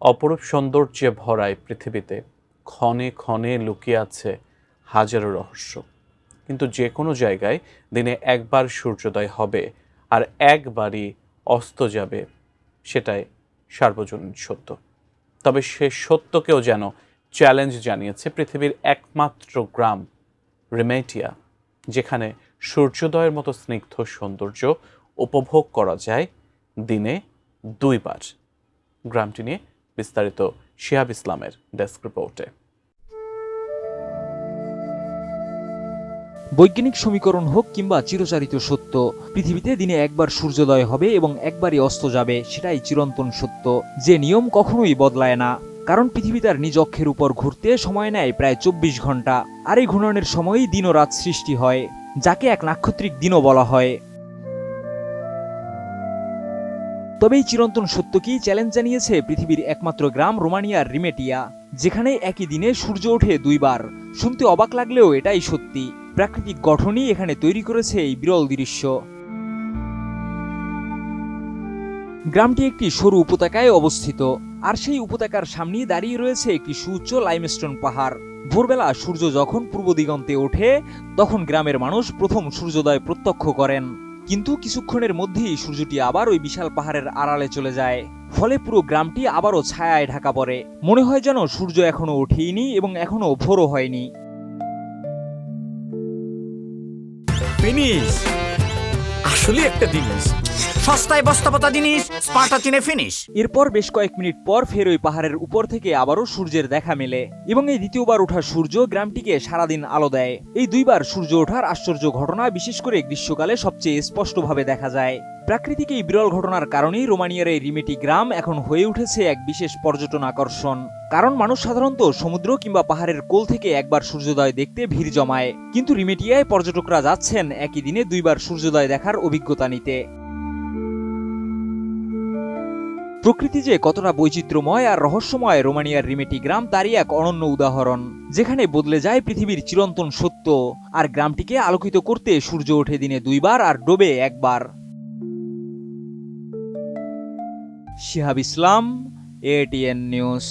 অপরূপ সৌন্দর্যে ভরায় পৃথিবীতে ক্ষণে ক্ষণে লুকিয়ে আছে হাজারো রহস্য। কিন্তু যে কোনো জায়গায় দিনে একবার সূর্যোদয় হবে আর একবারই অস্ত যাবে, সেটাই সার্বজনীন সত্য। তবে সে সত্যকেও যেন চ্যালেঞ্জ জানিয়েছে পৃথিবীর একমাত্র গ্রাম রিমেটিয়া, যেখানে সূর্যোদয়ের মতো স্নিগ্ধ সৌন্দর্য উপভোগ করা যায় দিনে 2 বার। গ্রামটি নিয়ে বিস্তারিত শিহাব ইসলামের ডেস্ক রিপোর্টে। বৈজ্ঞানিক সমীকরণ হোক কিংবা চিরচারিত সত্য, পৃথিবীতে দিনে একবার সূর্যোদয় হবে এবং একবারই অস্ত যাবে, সেটাই চিরন্তন সত্য, যে নিয়ম কখনোই বদলায় না। কারণ পৃথিবী তার নিজ অক্ষের উপর ঘুরতে সময় নেয় প্রায় 24 ঘন্টা, আর এই ঘূর্ণনের সময়ই দিন ও রাত সৃষ্টি হয়, যাকে এক নাক্ষত্রিক দিনও বলা হয়। তবে এই চিরন্তন সত্যকেই চ্যালেঞ্জ জানিয়েছে পৃথিবীর একমাত্র গ্রাম রোমানিয়ার রিমেটিয়া, যেখানে একই দিনে সূর্য ওঠে 2 বার। শুনতে অবাক লাগলেও এটাই সত্যি। প্রাকৃতিক গঠনই এখানে তৈরি করেছে এই বিরল দৃশ্য। গ্রামটি একটি সরু উপত্যকায় অবস্থিত, আর সেই উপত্যকার সামনেই দাঁড়িয়ে রয়েছে একটি সুউচ্চ লাইমস্টোন পাহাড়। ভোরবেলা সূর্য যখন পূর্ব দিগন্তে ওঠে, তখন গ্রামের মানুষ প্রথম সূর্যোদয় প্রত্যক্ষ করেন। কিন্তু কিছুক্ষণের মধ্যেই সূর্যটি আবার ওই বিশাল পাহাড়ের আড়ালে চলে যায়, ফলে পুরো গ্রামটি আবারও ছায়ায় ঢাকা পড়ে। মনে হয় যেন সূর্য এখনো ওঠেইনি এবং এখনো ভোরও হয়নি। ফিনিশ আসলে একটা জিনিস, সস্তায় বস্তাপতা জিনিস, স্পার্টা চিনে ফিনিশ। এরপর বেশ কয়েক মিনিট পর ফের ওই পাহাড়ের উপর থেকে আবারও সূর্যের দেখা মেলে, এবং এই দ্বিতীয়বার ওঠা সূর্য গ্রামটিকে সারাদিন আলো দেয়। এই 2 বার সূর্য ওঠার আশ্চর্য ঘটনা বিশেষ করে গ্রীষ্মকালে সবচেয়ে স্পষ্টভাবে দেখা যায়। প্রাকৃতিক এই বিরল ঘটনার কারণেই রোমানিয়ার এই রিমেটি গ্রাম এখন হয়ে উঠেছে এক বিশেষ পর্যটন আকর্ষণ। কারণ মানুষ সাধারণত সমুদ্র কিংবা পাহাড়ের কোল থেকে একবার সূর্যোদয় দেখতে ভিড় জমায়, কিন্তু রিমেটিয়ায় পর্যটকরা যাচ্ছেন একই দিনে 2 বার সূর্যোদয় দেখার অভিজ্ঞতা নিতে। প্রকৃতি যে কতটা বৈচিত্র্যময় আর রহস্যময় রোমানিয়ার রিমেটি গ্রাম তারই এক অনন্য উদাহরণ, যেখানে বদলে যায় পৃথিবীর চিরন্তন সত্য, আর গ্রামটিকে আলোকিত করতে সূর্য ওঠে দিনে 2 বার আর ডোবে 1 বার। শিহাব ইসলাম, ATN নিউজ।